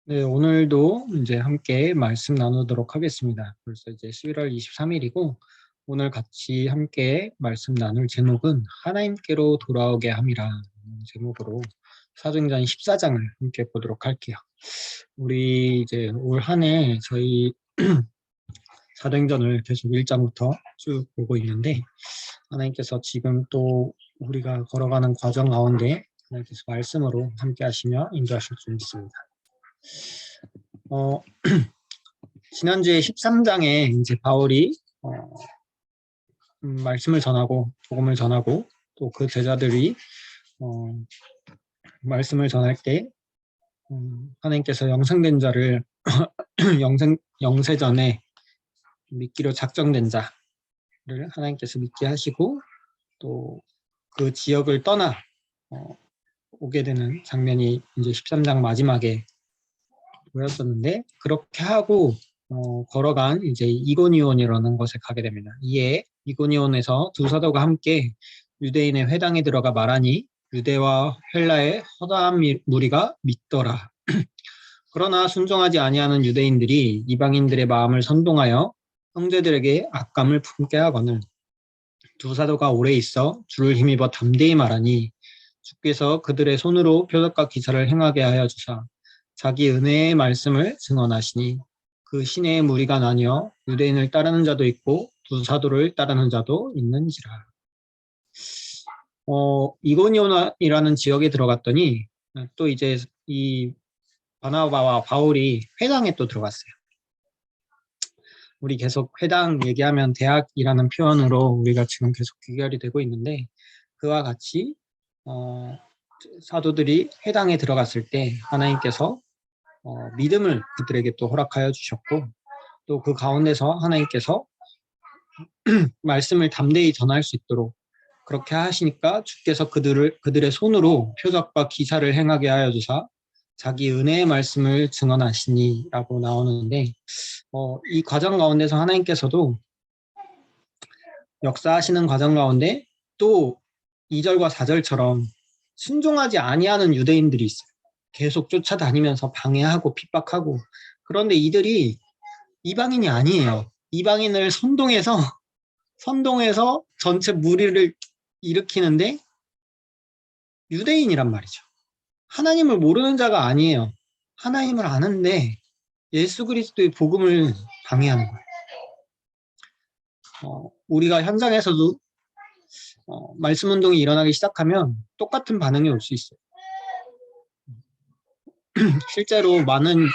네, 오늘도 이제 함께 말씀 나누도록 하겠습니다. 벌써 이제 11월 23일이고, 오늘 같이 함께 말씀 나눌 제목은 하나님께로 돌아오게 함이라 제목으로 사도행전 14장을 함께 보도록 할게요. 우리 이제 올 한 해 저희 사도행전을 계속 1장부터 쭉 보고 있는데, 하나님께서 지금 또 우리가 걸어가는 과정 가운데 하나님께서 말씀으로 함께 하시며 인도하실 줄 믿습니다. 지난주에 13장에 이제 바울이 말씀을 전하고 복음을 전하고 또 그 제자들이 말씀을 전할 때 하나님께서 영생된 자를 영세전에 믿기로 작정된 자를 하나님께서 믿게 하시고 또 그 지역을 떠나 오게 되는 장면이 이제 13장 마지막에 보였었는데, 그렇게 하고 걸어간 이제 이고니온이라는 곳에 가게 됩니다. 이에 이고니온에서 두 사도가 함께 유대인의 회당에 들어가 말하니 유대와 헬라의 허다한 무리가 믿더라. 그러나 순종하지 아니하는 유대인들이 이방인들의 마음을 선동하여 형제들에게 악감을 품게 하거늘 두 사도가 오래 있어 주를 힘입어 담대히 말하니 주께서 그들의 손으로 표적과 기사를 행하게 하여 주사 자기 은혜의 말씀을 증언하시니 그 시내의 무리가 나뉘어 유대인을 따르는 자도 있고 두 사도를 따르는 자도 있는지라. 이고니온이라는 지역에 들어갔더니 또 이제 이 바나바와 바울이 회당에 또 들어갔어요. 우리 계속 회당 얘기하면 대학이라는 표현으로 우리가 지금 계속 귀결이 되고 있는데, 그와 같이 사도들이 회당에 들어갔을 때 하나님께서 믿음을 그들에게 또 허락하여 주셨고, 또 그 가운데서 하나님께서 말씀을 담대히 전할 수 있도록 그렇게 하시니까 주께서 그들의 손으로 표적과 기사를 행하게 하여 주사 자기 은혜의 말씀을 증언하시니 라고 나오는데, 이 과정 가운데서 하나님께서도 역사하시는 과정 가운데 또 2절과 4절처럼 순종하지 아니하는 유대인들이 있어요. 계속 쫓아다니면서 방해하고 핍박하고. 그런데 이들이 이방인이 아니에요. 이방인을 선동해서 전체 무리를 일으키는데 유대인이란 말이죠. 하나님을 모르는 자가 아니에요. 하나님을 아는데 예수 그리스도의 복음을 방해하는 거예요. 우리가 현장에서도 말씀 운동이 일어나기 시작하면 똑같은 반응이 올 수 있어요. 실제로 많은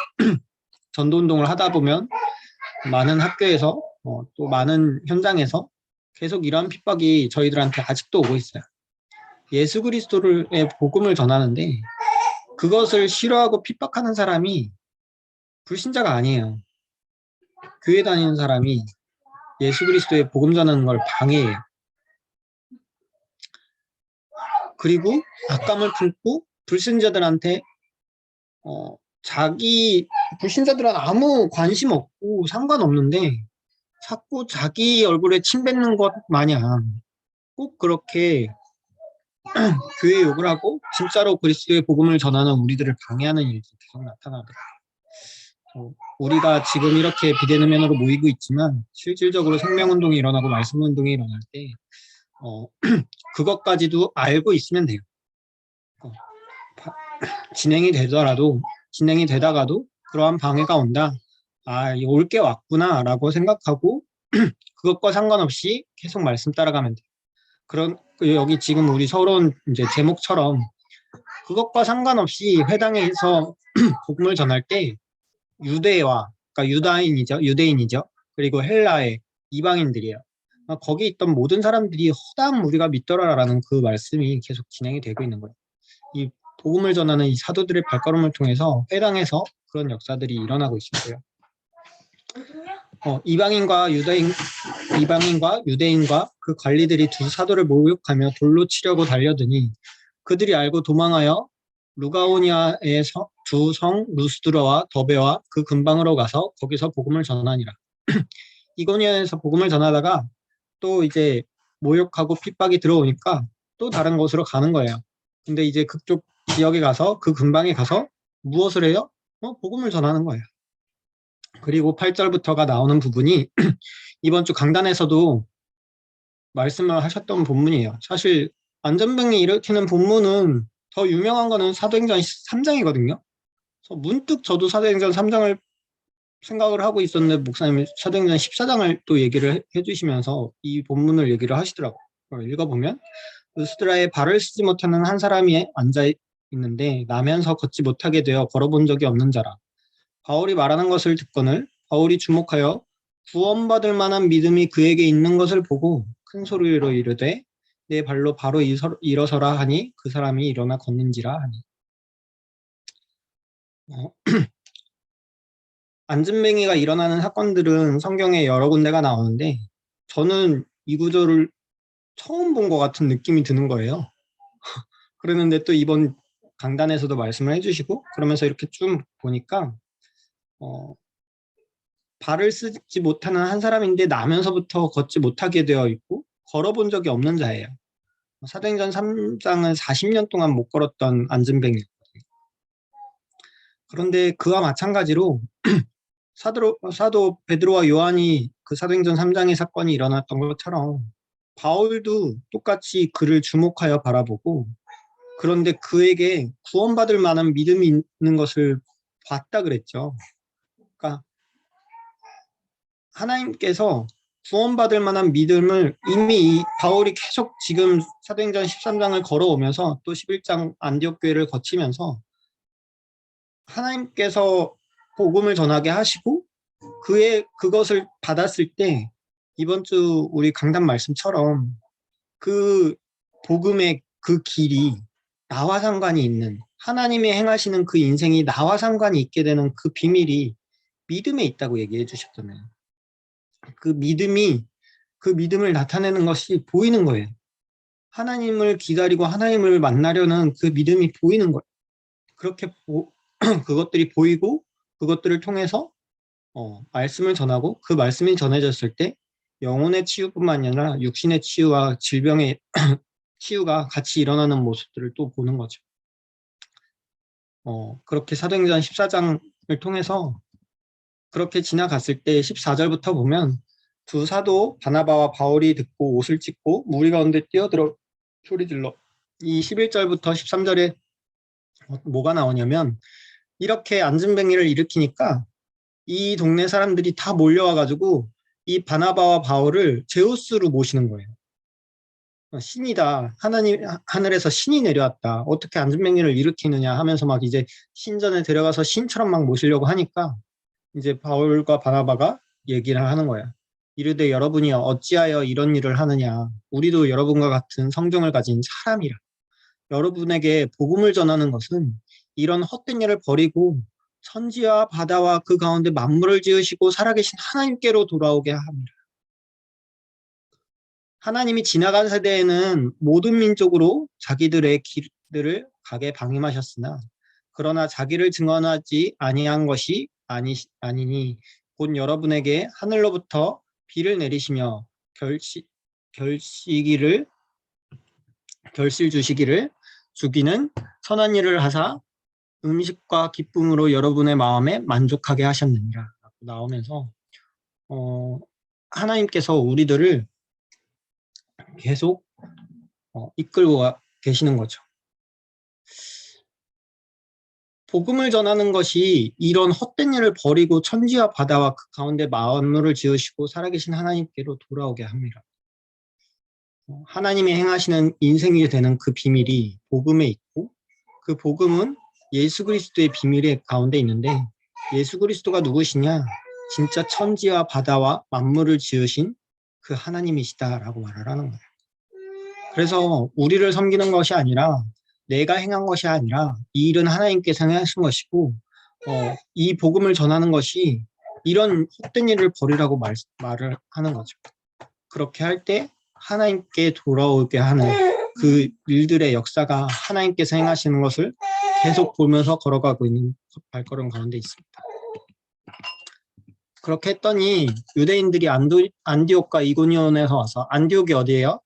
전도 운동을 하다 보면 많은 학교에서 또 많은 현장에서 계속 이러한 핍박이 저희들한테 아직도 오고 있어요. 예수 그리스도의 복음을 전하는데 그것을 싫어하고 핍박하는 사람이 불신자가 아니에요. 교회 다니는 사람이 예수 그리스도의 복음 전하는 걸 방해해요. 그리고 악감을 품고 불신자들한테 자기 불신자들은 아무 관심 없고 상관없는데 자꾸 자기 얼굴에 침 뱉는 것 마냥 꼭 그렇게 교회 욕을 하고 진짜로 그리스도의 복음을 전하는 우리들을 방해하는 일이 계속 나타나더라고요. 우리가 지금 이렇게 비대면 면으로 모이고 있지만 실질적으로 생명운동이 일어나고 말씀운동이 일어날 때 그것까지도 알고 있으면 돼요. 진행이 되다가도 그러한 방해가 온다. 올 게 왔구나 라고 생각하고 그것과 상관없이 계속 말씀 따라가면 돼요. 여기 지금 우리 서론 이제 제목처럼 그것과 상관없이 회당에서 복음을 전할 때 그러니까 유대인이죠. 그리고 헬라의 이방인들이에요. 거기 있던 모든 사람들이 허다한 무리가 믿더라라는 그 말씀이 계속 진행이 되고 있는 거예요. 이 복음을 전하는 이 사도들의 발걸음을 통해서 회당에서 그런 역사들이 일어나고 있어요. 이방인과 유대인과 그 관리들이 두 사도를 모욕하며 돌로 치려고 달려드니 그들이 알고 도망하여 루가오니아의 두 성 루스드라와 더베와 그 근방으로 가서 거기서 복음을 전하니라. 이고니온에서 복음을 전하다가 또 이제 모욕하고 핍박이 들어오니까 또 다른 곳으로 가는 거예요. 근데 이제 그쪽 지역에 가서 그 근방에 가서 무엇을 해요? 복음을 전하는 거예요. 그리고 8절부터가 나오는 부분이 이번 주 강단에서도 말씀을 하셨던 본문이에요. 사실 안전병이 일으키는 본문은 더 유명한 거는 사도행전 3장이거든요. 그래서 문득 저도 사도행전 3장을 생각을 하고 있었는데 목사님이 사도행전 14장을 또 얘기를 해주시면서 이 본문을 얘기를 하시더라고요. 읽어보면 루스드라에 발을 쓰지 못하는 한 사람이 앉아 있는데 나면서 걷지 못하게 되어 걸어본 적이 없는 자라. 바울이 말하는 것을 듣거늘 바울이 주목하여 구원받을 만한 믿음이 그에게 있는 것을 보고 큰 소리로 이르되 내 발로 바로 일어서라 하니 그 사람이 일어나 걷는지라 하니. 안진뱅이가 일어나는 사건들은 성경에 여러 군데가 나오는데 저는 이 구조를 처음 본 것 같은 느낌이 드는 거예요. 그러는데 또 이번 강단에서도 말씀을 해주시고 그러면서 이렇게 쭉 보니까 발을 쓰지 못하는 한 사람인데 나면서부터 걷지 못하게 되어 있고 걸어본 적이 없는 자예요. 사도행전 3장은 40년 동안 못 걸었던 안진뱅이거든요. 그런데 그와 마찬가지로 사도 베드로와 요한이 그 사도행전 3장의 사건이 일어났던 것처럼 바울도 똑같이 그를 주목하여 바라보고 그런데 그에게 구원받을 만한 믿음이 있는 것을 봤다 그랬죠. 그러니까 하나님께서 구원받을 만한 믿음을 이미 바울이 계속 지금 사도행전 13장을 걸어오면서 또 11장 안디옥 교회를 거치면서 하나님께서 복음을 전하게 하시고 그것을 받았을 때 이번 주 우리 강단 말씀처럼 그 복음의 그 길이 나와 상관이 있는 하나님이 행하시는 그 인생이 나와 상관이 있게 되는 그 비밀이 믿음에 있다고 얘기해 주셨잖아요. 그 믿음을 나타내는 것이 보이는 거예요. 하나님을 기다리고 하나님을 만나려는 그 믿음이 보이는 거예요. 그렇게 그것들이 보이고 그것들을 통해서 말씀을 전하고 그 말씀이 전해졌을 때 영혼의 치유뿐만 아니라 육신의 치유와 질병의 치유가 같이 일어나는 모습들을 또 보는 거죠. 그렇게 사도행전 14장을 통해서 그렇게 지나갔을 때 14절부터 보면 두 사도 바나바와 바울이 듣고 옷을 찢고 무리 가운데 뛰어들어 소리질러. 이 11절부터 13절에 뭐가 나오냐면 이렇게 안진뱅이를 일으키니까 이 동네 사람들이 다 몰려와가지고 이 바나바와 바울을 제우스로 모시는 거예요. 신이다. 하늘에서 신이 내려왔다. 어떻게 안진뱅이를 일으키느냐 하면서 막 이제 신전에 데려가서 신처럼 막 모시려고 하니까 이제 바울과 바나바가 얘기를 하는 거야. 이르되 여러분이 어찌하여 이런 일을 하느냐. 우리도 여러분과 같은 성경을 가진 사람이라. 여러분에게 복음을 전하는 것은 이런 헛된 일을 버리고 천지와 바다와 그 가운데 만물을 지으시고 살아계신 하나님께로 돌아오게 합니다. 하나님이 지나간 세대에는 모든 민족으로 자기들의 길들을 가게 방임하셨으나 그러나 자기를 증언하지 아니한 것이 아니니 곧 여러분에게 하늘로부터 비를 내리시며 결실 주시기를 주기는 선한 일을 하사 음식과 기쁨으로 여러분의 마음에 만족하게 하셨느니라 나오면서 하나님께서 우리들을 계속 이끌고 계시는 거죠. 복음을 전하는 것이 이런 헛된 일을 버리고 천지와 바다와 그 가운데 만물을 지으시고 살아계신 하나님께로 돌아오게 합니다. 하나님이 행하시는 인생이 되는 그 비밀이 복음에 있고 그 복음은 예수 그리스도의 비밀의 가운데 있는데 예수 그리스도가 누구시냐? 진짜 천지와 바다와 만물을 지으신 그 하나님이시다라고 말을 하는 거예요. 그래서 우리를 섬기는 것이 아니라 내가 행한 것이 아니라 이 일은 하나님께서 행하신 것이고 이 복음을 전하는 것이 이런 헛된 일을 버리라고 말을 하는 거죠. 그렇게 할 때 하나님께 돌아오게 하는 그 일들의 역사가 하나님께서 행하시는 것을 계속 보면서 걸어가고 있는 발걸음 가운데 있습니다. 그렇게 했더니 유대인들이 안디옥과 이고니온에서 와서 안디옥이 어디예요?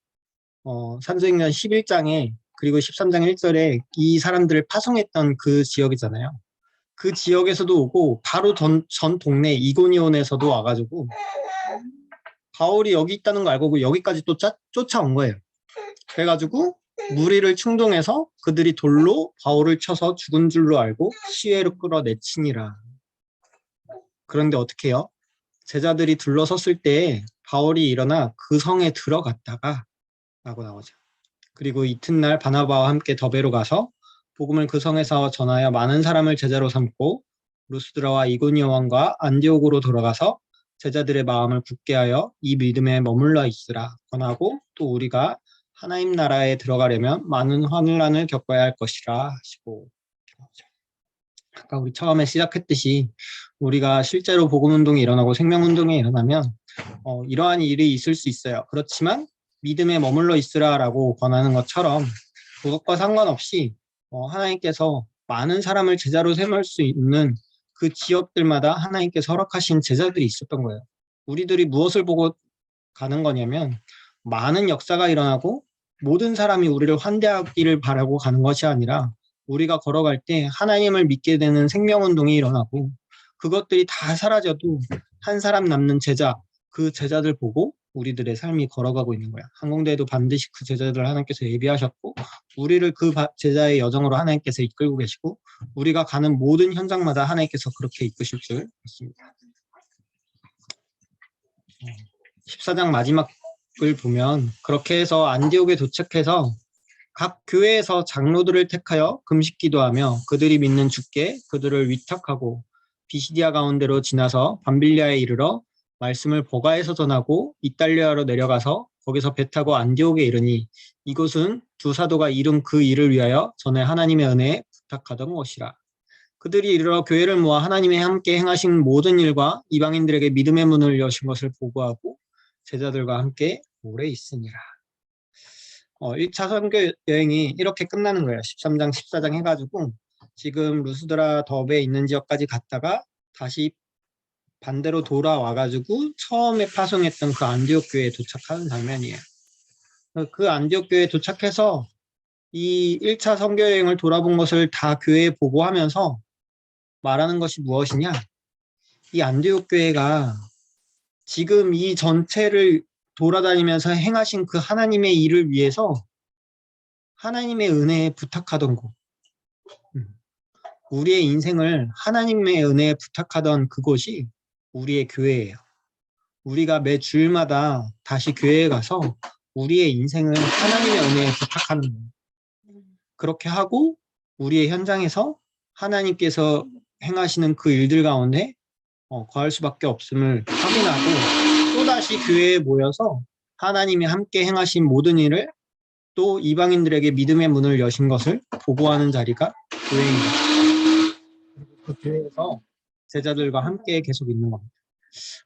사도행전 11장에 그리고 13장 1절에 이 사람들을 파송했던 그 지역이잖아요. 그 지역에서도 오고 바로 전 동네 이고니온에서도 와가지고 바울이 여기 있다는 거 알고 여기까지 또 쫓아온 거예요. 그래가지고 무리를 충동해서 그들이 돌로 바울을 쳐서 죽은 줄로 알고 시외로 끌어내치니라. 그런데 어떻게 해요? 제자들이 둘러섰을 때 바울이 일어나 그 성에 들어갔다가 라고 나오죠. 그리고 이튿날 바나바와 함께 더베로 가서 복음을 그 성에서 전하여 많은 사람을 제자로 삼고 루스드라와 이고니온과 안디옥으로 돌아가서 제자들의 마음을 굳게 하여 이 믿음에 머물러 있으라 권하고 또 우리가 하나님 나라에 들어가려면 많은 환난을 겪어야 할 것이라 하시고, 아까 우리 처음에 시작했듯이 우리가 실제로 복음운동이 일어나고 생명운동이 일어나면 이러한 일이 있을 수 있어요. 그렇지만 믿음에 머물러 있으라라고 권하는 것처럼 그것과 상관없이 하나님께서 많은 사람을 제자로 삼을 수 있는 그 지역들마다 하나님께서 허락하신 제자들이 있었던 거예요. 우리들이 무엇을 보고 가는 거냐면 많은 역사가 일어나고 모든 사람이 우리를 환대하기를 바라고 가는 것이 아니라 우리가 걸어갈 때 하나님을 믿게 되는 생명운동이 일어나고 그것들이 다 사라져도 한 사람 남는 제자, 그 제자들 보고 우리들의 삶이 걸어가고 있는 거야. 항공대에도 반드시 그 제자들을 하나님께서 예비하셨고 우리를 그 제자의 여정으로 하나님께서 이끌고 계시고 우리가 가는 모든 현장마다 하나님께서 그렇게 이끄실 줄 믿습니다. 14장 마지막을 보면 그렇게 해서 안디옥에 도착해서 각 교회에서 장로들을 택하여 금식 기도하며 그들이 믿는 주께 그들을 위탁하고 비시디아 가운데로 지나서 밤빌리아에 이르러 말씀을 버가에서 전하고 이탈리아로 내려가서 거기서 배 타고 안디옥에 이르니 이곳은 두 사도가 이룬 그 일을 위하여 전에 하나님의 은혜에 부탁하던 것이라. 그들이 이르러 교회를 모아 하나님의 함께 행하신 모든 일과 이방인들에게 믿음의 문을 여신 것을 보고하고 제자들과 함께 오래 있으니라. 1차 선교 여행이 이렇게 끝나는 거예요. 13장, 14장 해가지고 지금 루스드라 더베에 있는 지역까지 갔다가 다시 반대로 돌아와가지고 처음에 파송했던 그 안디옥 교회에 도착하는 장면이에요. 그 안디옥 교회에 도착해서 이 1차 선교 여행을 돌아본 것을 다 교회에 보고하면서 말하는 것이 무엇이냐? 이 안디옥 교회가 지금 이 전체를 돌아다니면서 행하신 그 하나님의 일을 위해서 하나님의 은혜에 부탁하던 곳, 우리의 인생을 하나님의 은혜에 부탁하던 그곳이 우리의 교회예요. 우리가 매 주일마다 다시 교회에 가서 우리의 인생을 하나님의 은혜에 부탁하는 거예요. 그렇게 하고 우리의 현장에서 하나님께서 행하시는 그 일들 가운데 거할 수밖에 없음을 확인하고 또다시 교회에 모여서 하나님이 함께 행하신 모든 일을 또 이방인들에게 믿음의 문을 여신 것을 보고하는 자리가 교회입니다. 그 교회에서 제자들과 함께 계속 있는 겁니다.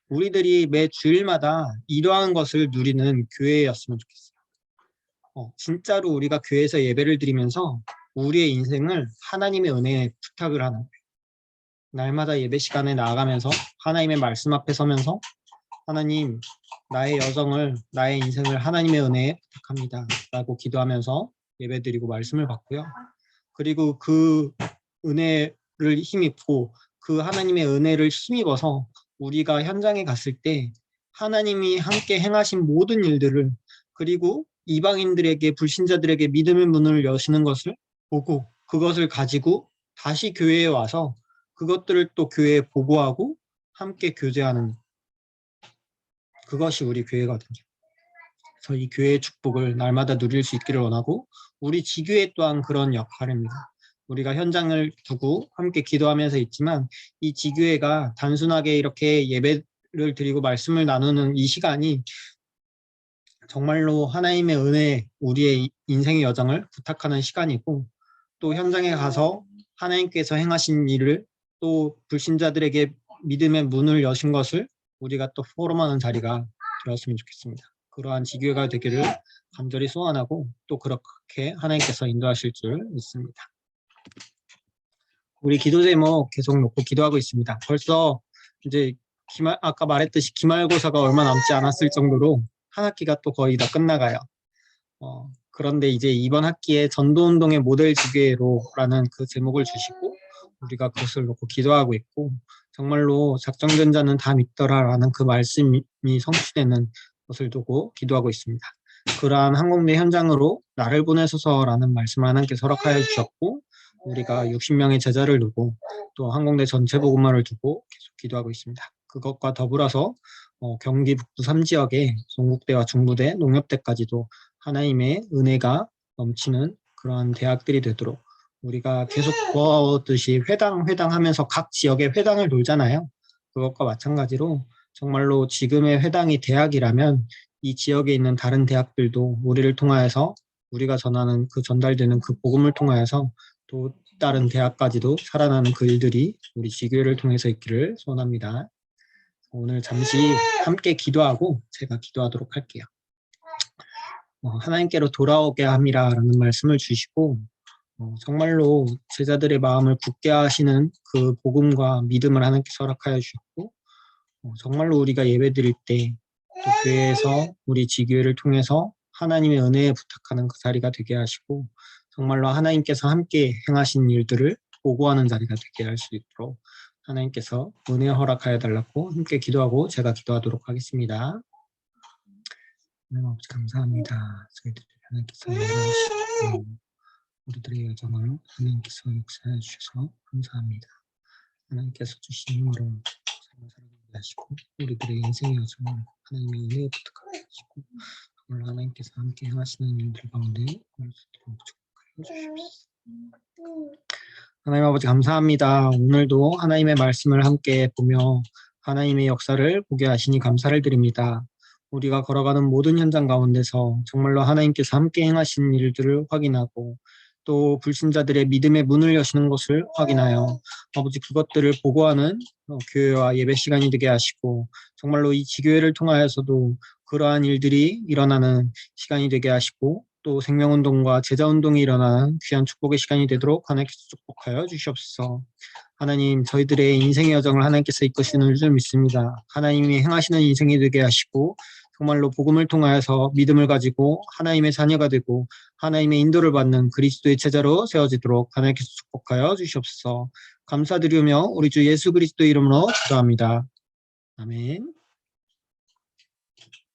우리들이 매 주일마다 이러한 것을 누리는 교회였으면 좋겠어요. 진짜로 우리가 교회에서 예배를 드리면서 우리의 인생을 하나님의 은혜에 부탁을 하는 거예요. 날마다 예배 시간에 나아가면서 하나님의 말씀 앞에 서면서 하나님, 나의 여정을, 나의 인생을 하나님의 은혜에 부탁합니다 라고 기도하면서 예배드리고 말씀을 받고요. 그리고 그 은혜를 힘입고 그 하나님의 은혜를 힘입어서 우리가 현장에 갔을 때 하나님이 함께 행하신 모든 일들을 그리고 이방인들에게 불신자들에게 믿음의 문을 여시는 것을 보고 그것을 가지고 다시 교회에 와서 그것들을 또 교회에 보고하고 함께 교제하는 그것이 우리 교회거든요. 그래서 이 교회의 축복을 날마다 누릴 수 있기를 원하고 우리 지교회 또한 그런 역할입니다. 우리가 현장을 두고 함께 기도하면서 있지만 이 지교회가 단순하게 이렇게 예배를 드리고 말씀을 나누는 이 시간이 정말로 하나님의 은혜, 우리의 인생의 여정을 부탁하는 시간이고 또 현장에 가서 하나님께서 행하신 일을 또 불신자들에게 믿음의 문을 여신 것을 우리가 또 포럼하는 자리가 되었으면 좋겠습니다. 그러한 지교회가 되기를 간절히 소원하고 또 그렇게 하나님께서 인도하실 줄 믿습니다. 우리 기도 제목 계속 놓고 기도하고 있습니다. 벌써 이제 아까 말했듯이 기말고사가 얼마 남지 않았을 정도로 한 학기가 또 거의 다 끝나가요. 그런데 이제 이번 학기에 전도운동의 모델 지교회로라는 그 제목을 주시고 우리가 그것을 놓고 기도하고 있고 정말로 작정된 자는 다 믿더라라는 그 말씀이 성취되는 것을 두고 기도하고 있습니다. 그러한 항공대 현장으로 나를 보내소서라는 말씀을 하나님께서 허락하여 주셨고 우리가 60명의 제자를 두고 또 항공대 전체 복음화를 두고 계속 기도하고 있습니다. 그것과 더불어서 경기 북부 3지역의 동국대와 중부대, 농협대까지도 하나님의 은혜가 넘치는 그러한 대학들이 되도록 우리가 계속 보아오듯이 회당 하면서 각 지역의 회당을 돌잖아요. 그것과 마찬가지로 정말로 지금의 회당이 대학이라면 이 지역에 있는 다른 대학들도 우리를 통하여서 우리가 전하는 그 전달되는 그 복음을 통하여서 또 다른 대학까지도 살아나는 그 일들이 우리 지교회를 통해서 있기를 소원합니다. 오늘 잠시 함께 기도하고 제가 기도하도록 할게요. 하나님께로 돌아오게 함이라라는 말씀을 주시고 정말로 제자들의 마음을 굳게 하시는 그 복음과 믿음을 하나님께서 허락하여 주셨고 정말로 우리가 예배드릴 때 또 교회에서 우리 지교회를 통해서 하나님의 은혜에 부탁하는 그 자리가 되게 하시고 정말로 하나님께서 함께 행하신 일들을 보고하는 자리가 되게 할 수 있도록 하나님께서 은혜 허락하여 달라고 함께 기도하고 제가 기도하도록 하겠습니다. 하나님 아버지 감사합니다. 저희들이 하나님께서 인도하시고 우리들의 여정을 하나님께서 역사해 주셔서 감사합니다. 하나님께서 주신 힘으로 삶을 살아가게 하시고 우리들의 인생의 여정을 하나님의 은혜에 부탁하게 하시고 정말 하나님께서 함께 행하시는 일들 가운데 올 수 있도록 축복하여 주십시오. 하나님 아버지 감사합니다. 오늘도 하나님의 말씀을 함께 보며 하나님의 역사를 보게 하시니 감사를 드립니다. 우리가 걸어가는 모든 현장 가운데서 정말로 하나님께서 함께 행하시는 일들을 확인하고 또 불신자들의 믿음의 문을 여시는 것을 확인하여 아버지 그것들을 보고하는 교회와 예배 시간이 되게 하시고 정말로 이 지교회를 통하여서도 그러한 일들이 일어나는 시간이 되게 하시고 또 생명운동과 제자운동이 일어나는 귀한 축복의 시간이 되도록 하나님께서 축복하여 주시옵소서. 하나님 저희들의 인생의 여정을 하나님께서 이끄시는 줄 믿습니다. 하나님이 행하시는 인생이 되게 하시고 정말로 복음을 통하여서 믿음을 가지고 하나님의 자녀가 되고 하나님의 인도를 받는 그리스도의 제자로 세워지도록 하나님께서 축복하여 주시옵소서. 감사드리며 우리 주 예수 그리스도의 이름으로 기도합니다. 아멘.